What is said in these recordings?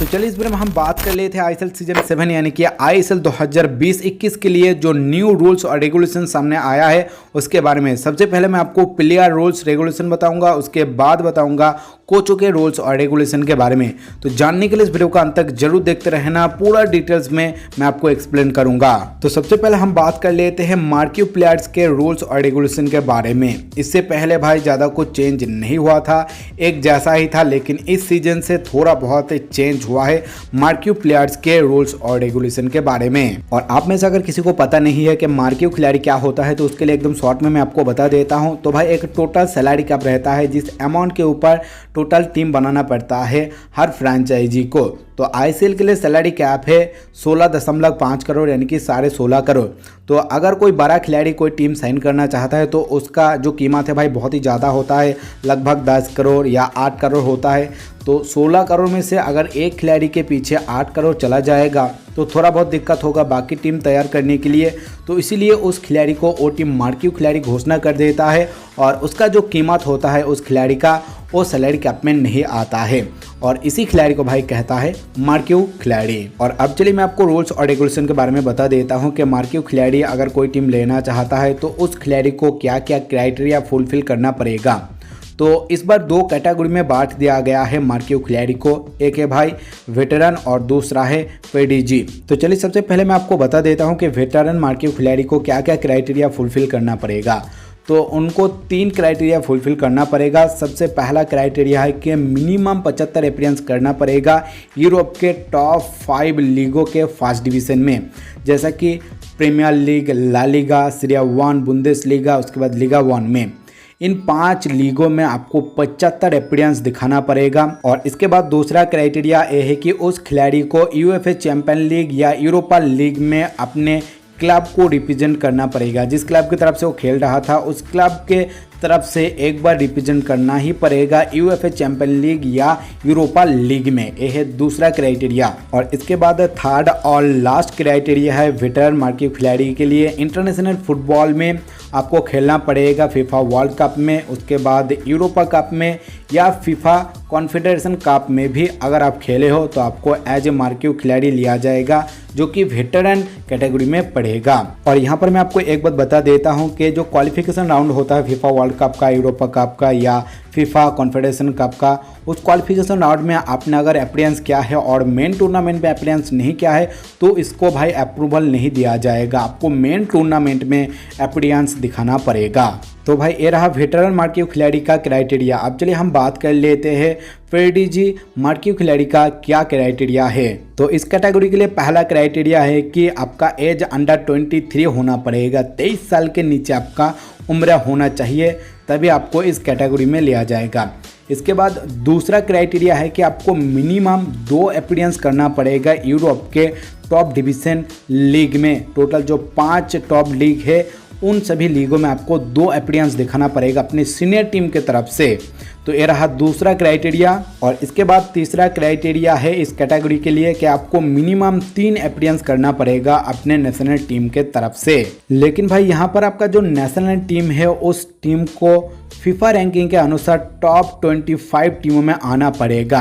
तो चलिए इस बारे में हम बात कर लेते हैं आईएसएल सीजन 7 यानी कि आईएसएल 2020-21 के लिए जो न्यू रूल्स और रेगुलेशन सामने आया है उसके बारे में। सबसे पहले मैं आपको प्लेयर रूल्स रेगुलेशन बताऊंगा, उसके बाद बताऊंगा कोचों के रूल्स और रेगुलेशन के बारे में। तो जानने के लिए इस वीडियो को अंत तक जरूर देखते रहना, पूरा डिटेल्स में मैं आपको एक्सप्लेन करूंगा। तो सबसे पहले हम बात कर लेते हैं मार्क्यू प्लेयर्स के रूल्स और रेगुलेशन के बारे में। इससे पहले भाई ज़्यादा कुछ चेंज नहीं हुआ था, एक जैसा ही था, लेकिन इस सीजन से थोड़ा बहुत चेंज हुआ है मार्क्यू प्लेयर्स के रूल्स और रेगुलेशन के बारे में। और आप में से अगर किसी को पता नहीं है कि मार्क्यू खिलाड़ी क्या होता है तो उसके लिए एकदम शॉर्ट में मैं आपको बता देता हूं। तो भाई एक टोटल सैलरी कैप रहता है जिस अमाउंट के ऊपर टोटल टीम बनाना पड़ता है हर फ्रेंचाइजी को। तो आईएसएल के लिए सैलरी कैप है 16.5 करोड़ यानी कि 16.5 करोड़। तो अगर कोई बड़ा खिलाड़ी कोई टीम साइन करना चाहता है तो उसका जो कीमत है भाई बहुत ही ज़्यादा होता है, लगभग 10 करोड़ या 8 करोड़ होता है। तो 16 करोड़ में से अगर एक खिलाड़ी के पीछे 8 करोड़ चला जाएगा तो थोड़ा बहुत दिक्कत होगा बाकी टीम तैयार करने के लिए। तो इसीलिए उस खिलाड़ी को वो टीम मार्क्यू खिलाड़ी घोषणा कर देता है और उसका जो कीमत होता है उस खिलाड़ी का वो सैलरी कैप में नहीं आता है और इसी खिलाड़ी को भाई कहता है मार्क्यू खिलाड़ी। और अब चलिए मैं आपको रूल्स और रेगुलेशन के बारे में बता देता हूं कि मार्क्यू खिलाड़ी अगर कोई टीम लेना चाहता है तो उस खिलाड़ी को क्या क्या क्राइटेरिया फुलफिल करना पड़ेगा। तो इस बार 2 कैटेगरी में बांट दिया गया है मार्क्यू खिलाड़ी को, एक है भाई वेटरन और दूसरा है पेडीजी। तो चलिए सबसे पहले मैं आपको बता देता हूं कि वेटरन मार्क्यू खिलाड़ी को क्या क्या क्राइटेरिया फुलफिल करना पड़ेगा। तो उनको 3 क्राइटेरिया फुलफिल करना पड़ेगा। सबसे पहला क्राइटेरिया है कि मिनिमम 75 अपीयरेंस करना पड़ेगा यूरोप के टॉप 5 लीगों के फर्स्ट डिवीज़न में, जैसा कि Premier League, La Liga, Serie A 1, Bundesliga, उसके बाद लीगा 1 में। इन 5 लीगों में आपको 75 अपीयरेंस दिखाना पड़ेगा। और इसके बाद दूसरा क्राइटेरिया ये है कि उस खिलाड़ी को यूएफए चैंपियन लीग या यूरोपा लीग में अपने क्लब को रिप्रेजेंट करना पड़ेगा। जिस क्लब की तरफ से वो खेल रहा था उस क्लब के तरफ से एक बार रिप्रेजेंट करना ही पड़ेगा यूएफए चैंपियन लीग या यूरोपा लीग में। यह है दूसरा क्राइटेरिया। और इसके बाद थर्ड और लास्ट क्राइटेरिया है वेटरन मार्क्यू खिलाड़ी के लिए इंटरनेशनल फुटबॉल में आपको खेलना पड़ेगा फीफा वर्ल्ड कप में, उसके बाद यूरोपा कप में या फीफा कॉन्फेडरेशन कप में भी अगर आप खेले हो तो आपको एज ए मार्क्यू खिलाड़ी लिया जाएगा जो कि वेटरन कैटेगरी में पड़ेगा। और यहाँ पर मैं आपको एक बात बता देता हूँ कि जो क्वालिफिकेशन राउंड होता है फीफा वर्ल्ड कप का, यूरोपा कप का या फीफा कॉन्फेडरेशन कप का, उस क्वालिफिकेशन राउंड में आपने अगर अपीयरेंस किया है और मेन टूर्नामेंट में अपीयरेंस नहीं किया है तो इसको भाई अप्रूवल नहीं दिया जाएगा, आपको मेन टूर्नामेंट में अपीयरेंस दिखाना पड़ेगा। तो भाई ये रहा वेटरन मार्क्यू खिलाड़ी का क्राइटेरिया। अब चलिए हम बात कर लेते हैं पेडीजी मार्क्यू खिलाड़ी का क्या क्राइटेरिया है। तो इस कैटेगरी के लिए पहला क्राइटेरिया है कि आपका एज अंडर 23 होना पड़ेगा, 23 साल के नीचे आपका उम्र होना चाहिए, तभी आपको इस कैटेगरी में लिया जाएगा। इसके बाद दूसरा क्राइटेरिया है कि आपको मिनिमम 2 अपीयरेंस करना पड़ेगा यूरोप के टॉप डिवीज़न लीग में। टोटल जो 5 टॉप लीग है उन सभी लीगों में आपको 2 अपीयरेंस दिखाना पड़ेगा अपने सीनियर टीम के तरफ से। तो ये रहा दूसरा क्राइटेरिया। और इसके बाद तीसरा क्राइटेरिया है इस कैटेगरी के लिए कि आपको मिनिमम 3 अपीयरेंस करना पड़ेगा अपने नेशनल टीम के तरफ से। लेकिन भाई यहाँ पर आपका जो नेशनल टीम है उस टीम को फीफा रैंकिंग के अनुसार टॉप 25 टीमों में आना पड़ेगा।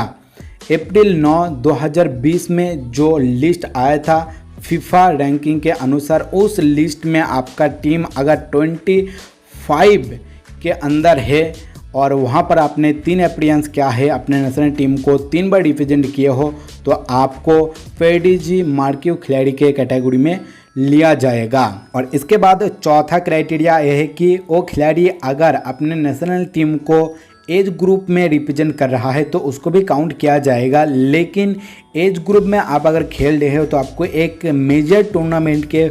अप्रैल 9, 2020 में जो लिस्ट आया था फीफा रैंकिंग के अनुसार, उस लिस्ट में आपका टीम अगर 25 के अंदर है और वहाँ पर आपने 3 अपीयरेंस किया है, अपने नेशनल टीम को 3 बार रिप्रेजेंट किए हो, तो आपको पेडीजी मार्क्यू खिलाड़ी के कैटेगरी में लिया जाएगा। और इसके बाद चौथा क्राइटेरिया यह है कि वो खिलाड़ी अगर अपने नेशनल टीम को एज ग्रुप में रिप्रेजेंट कर रहा है तो उसको भी काउंट किया जाएगा। लेकिन एज ग्रुप में आप अगर खेल रहे हो तो आपको एक मेजर टूर्नामेंट के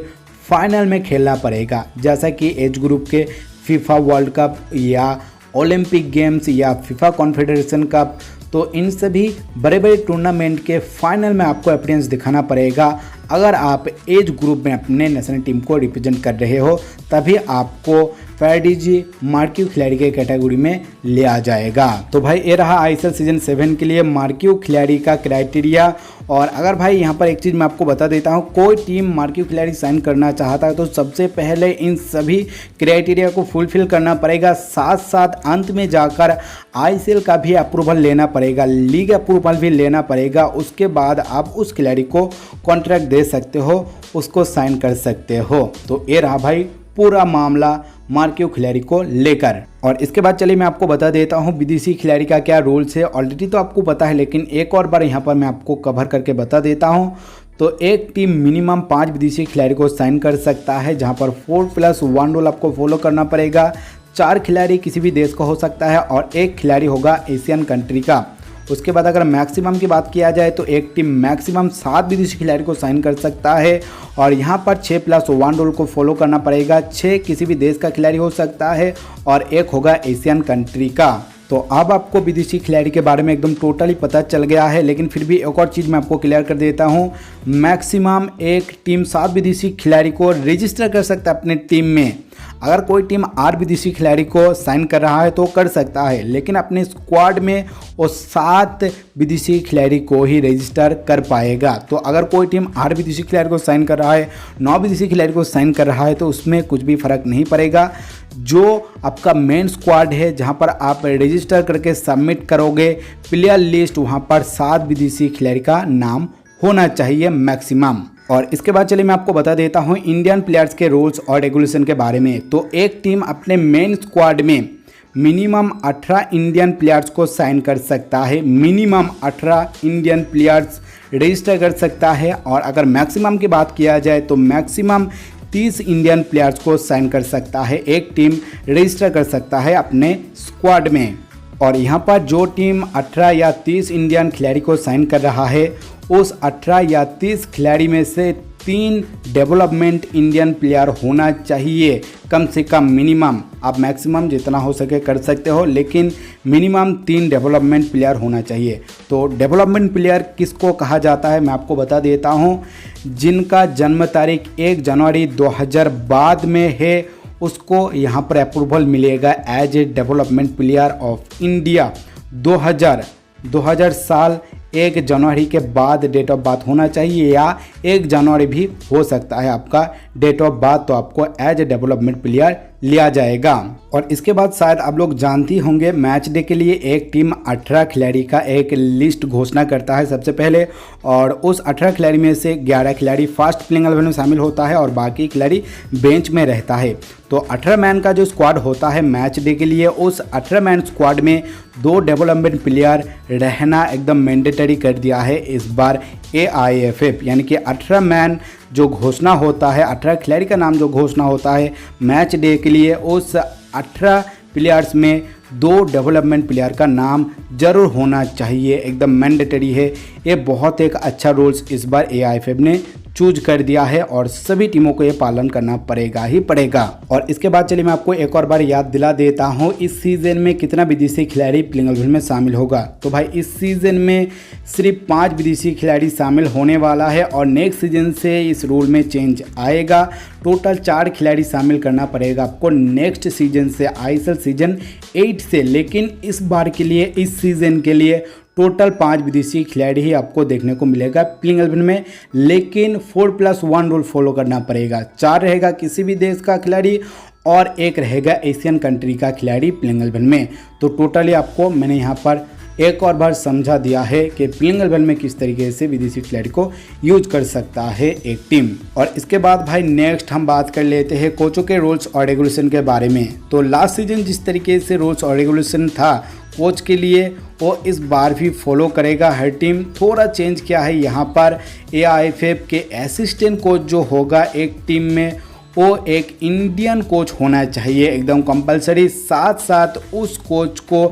फाइनल में खेलना पड़ेगा, जैसा कि एज ग्रुप के फीफा वर्ल्ड कप या ओलंपिक गेम्स या फीफा कॉन्फेडरेशन कप। तो इन सभी बड़े बड़े टूर्नामेंट के फाइनल में आपको अपीयरेंस दिखाना पड़ेगा अगर आप एज ग्रुप में अपने नेशनल टीम को रिप्रेजेंट कर रहे हो, तभी आपको फैडिजी मार्क्यू खिलाड़ी के कैटेगरी में लिया जाएगा। तो भाई ये रहा आईएसएल सीजन 7 के लिए मार्क्यू खिलाड़ी का क्राइटेरिया। और अगर भाई यहाँ पर एक चीज़ मैं आपको बता देता हूँ, कोई टीम मार्क्यू खिलाड़ी साइन करना चाहता है तो सबसे पहले इन सभी क्राइटेरिया को फुलफिल करना पड़ेगा, साथ साथ अंत में जाकर आईएसएल का भी अप्रूवल लेना पड़ेगा, लीग अप्रूवल भी लेना पड़ेगा। उसके बाद आप उस खिलाड़ी को कॉन्ट्रैक्ट दे सकते हो, उसको साइन कर सकते हो। तो ये रहा भाई पूरा मामला मार्क्यू खिलाड़ी को लेकर। और इसके बाद चलिए मैं आपको बता देता हूँ विदेशी खिलाड़ी का क्या रूल्स है। ऑलरेडी तो आपको पता है, लेकिन एक और बार यहाँ पर मैं आपको कवर करके बता देता हूँ। तो एक टीम मिनिमम 5 विदेशी खिलाड़ी को साइन कर सकता है, जहाँ पर 4+1 रूल आपको फॉलो करना पड़ेगा। 4 खिलाड़ी किसी भी देश का हो सकता है और 1 खिलाड़ी होगा एशियन कंट्री का। उसके बाद अगर मैक्सिमम की बात किया जाए तो एक टीम मैक्सिमम 7 विदेशी खिलाड़ी को साइन कर सकता है और यहाँ पर 6+1 रूल को फॉलो करना पड़ेगा। 6 किसी भी देश का खिलाड़ी हो सकता है और 1 होगा एशियन कंट्री का। तो अब आपको विदेशी खिलाड़ी के बारे में एकदम टोटली पता चल गया है, लेकिन फिर भी एक और चीज़ मैं आपको क्लियर कर देता हूँ। मैक्सिमम एक टीम 7 विदेशी खिलाड़ी को रजिस्टर कर सकता है अपने टीम में। अगर कोई टीम 8 विदेशी खिलाड़ी को साइन कर रहा है तो कर सकता है, लेकिन अपने स्क्वाड में वो 7 विदेशी खिलाड़ी को ही रजिस्टर कर पाएगा। तो अगर कोई टीम 8 विदेशी खिलाड़ी को साइन कर रहा है, 9 विदेशी खिलाड़ी को साइन कर रहा है, तो उसमें कुछ भी फर्क नहीं पड़ेगा। जो आपका मेन स्क्वाड है, जहां पर आप रजिस्टर करके सबमिट करोगे प्लेयर लिस्ट, वहां पर 7 विदेशी खिलाड़ी का नाम होना चाहिए मैक्सिमम। और इसके बाद चलिए मैं आपको बता देता हूं इंडियन प्लेयर्स के रूल्स और रेगुलेशन के बारे में। तो एक टीम अपने मेन स्क्वाड में मिनिमम 18 इंडियन प्लेयर्स को साइन कर सकता है, मिनिमम 18 इंडियन प्लेयर्स रजिस्टर कर सकता है। और अगर मैक्सिमम की बात किया जाए तो मैक्सिमम 30 इंडियन प्लेयर्स को साइन कर सकता है, एक टीम रजिस्टर कर सकता है अपने स्क्वाड में। और यहाँ पर जो टीम 18 या 30 इंडियन खिलाड़ी को साइन कर रहा है, उस 18 या 30 खिलाड़ी में से 3 डेवलपमेंट इंडियन प्लेयर होना चाहिए कम से कम, मिनिमम। आप मैक्सिमम जितना हो सके कर सकते हो, लेकिन मिनिमम 3 डेवलपमेंट प्लेयर होना चाहिए। तो डेवलपमेंट प्लेयर किसको कहा जाता है मैं आपको बता देता हूँ। जिनका जन्म तारीख 1 जनवरी 2000 बाद में है, उसको यहाँ पर अप्रूवल मिलेगा as a development player of India. 2000 साल 1 जनवरी के बाद डेट ऑफ बर्थ होना चाहिए, या 1 जनवरी भी हो सकता है आपका डेट ऑफ बर्थ, तो आपको एज ए डेवलपमेंट प्लेयर लिया जाएगा। और इसके बाद शायद आप लोग जानते होंगे, मैच डे के लिए एक टीम 18 खिलाड़ी का एक लिस्ट घोषणा करता है सबसे पहले, और उस 18 खिलाड़ी में से 11 खिलाड़ी फास्ट प्लेइंग 11 में शामिल होता है और बाकी खिलाड़ी बेंच में रहता है। तो 18 मैन का जो स्क्वाड होता है मैच डे के लिए, उस 18 मैन स्क्वाड में 2 डेवलपमेंट प्लेयर रहना एकदम मैंडेटरी कर दिया है इस बार AIFF। यानी कि 18 मैन जो घोषणा होता है, 18 खिलाड़ी का नाम जो घोषणा होता है मैच डे के लिए, उस 18 प्लेयर्स में 2 डेवलपमेंट प्लेयर का नाम जरूर होना चाहिए, एकदम मैंडेटरी है। ये बहुत एक अच्छा रूल्स इस बार AIFF ने चूज कर दिया है और सभी टीमों को ये पालन करना पड़ेगा ही पड़ेगा। और इसके बाद चलिए मैं आपको एक और बार याद दिला देता हूँ, इस सीजन में कितना विदेशी खिलाड़ी प्लेइंग 11 में शामिल होगा। तो भाई इस सीजन में सिर्फ 5 विदेशी खिलाड़ी शामिल होने वाला है और नेक्स्ट सीजन से इस रूल में चेंज आएगा। टोटल 4 खिलाड़ी शामिल करना पड़ेगा आपको नेक्स्ट सीजन से, आईएसएल सीजन 8 से। लेकिन इस बार के लिए, इस सीजन के लिए टोटल 5 विदेशी खिलाड़ी ही आपको देखने को मिलेगा प्लेइंग 11 में, लेकिन 4+1 रूल फॉलो करना पड़ेगा। 4 रहेगा किसी भी देश का खिलाड़ी और 1 रहेगा एशियन कंट्री का खिलाड़ी प्लेइंग 11 में। तो टोटली आपको मैंने यहाँ पर एक और बार समझा दिया है कि प्लेइंग 11 में किस तरीके से विदेशी खिलाड़ी को यूज कर सकता है एक टीम। और इसके बाद भाई नेक्स्ट हम बात कर लेते हैं कोचों के रूल्स और रेगुलेशन के बारे में। तो लास्ट सीजन जिस तरीके से रूल्स और रेगुलेशन था कोच के लिए, वो इस बार भी फॉलो करेगा हर टीम। थोड़ा चेंज किया है यहाँ पर, AIFF के असिस्टेंट कोच जो होगा एक टीम में, वो एक इंडियन कोच होना चाहिए एकदम कंपलसरी। साथ साथ उस कोच को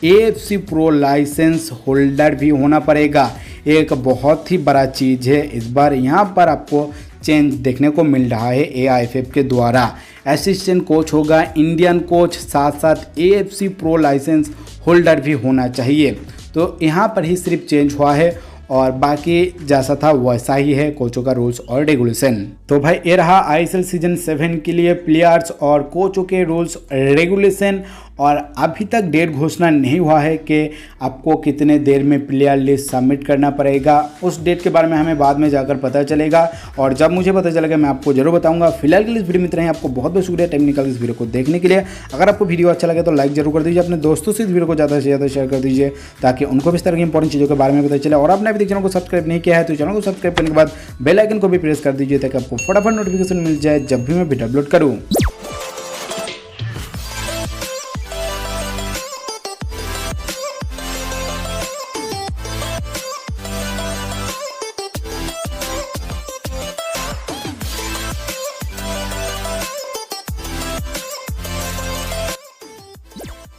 AFC प्रो लाइसेंस होल्डर भी होना पड़ेगा। एक बहुत ही बड़ा चीज़ है इस बार यहाँ पर आपको चेंज देखने को मिल रहा है AIFF के द्वारा। असिस्टेंट कोच होगा इंडियन कोच, साथ साथ AFC प्रो लाइसेंस होल्डर भी होना चाहिए। तो यहाँ पर ही सिर्फ चेंज हुआ है। और बाकी जैसा था वैसा ही है कोचों का रूल्स और रेगुलेशन। तो भाई ये रहा आईएसएल सीजन 7 के लिए प्लेयर्स और कोचों के रूल्स रेगुलेशन। और अभी तक डेट घोषणा नहीं हुआ है कि आपको कितने देर में प्लेयर लिस्ट सबमिट करना पड़ेगा। उस डेट के बारे में हमें बाद में जाकर पता चलेगा, और जब मुझे पता चलेगा मैं आपको जरूर बताऊंगा। फिलहाल के लिए इस वीडियो में इतना ही। आपको बहुत बहुत शुक्रिया टाइम निकाल इस वीडियो को देखने के लिए। अगर आपको वीडियो अच्छा लगे तो लाइक जरूर कर दीजिए, अपने दोस्तों से इस वीडियो को ज़्यादा से ज़्यादा शेयर कर दीजिए ताकि उनको भी इस तरह की इंपॉर्टेंट चीज़ों के बारे में पता चले। और आपने अभी तक चैनल को सब्सक्राइब नहीं किया है तो चैनल को सब्सक्राइब करने के बाद बेल आइकन को भी प्रेस कर दीजिए ताकि आपको फटाफट नोटिफिकेशन मिल जाए जब भी मैं वीडियो अपलोड करूँ।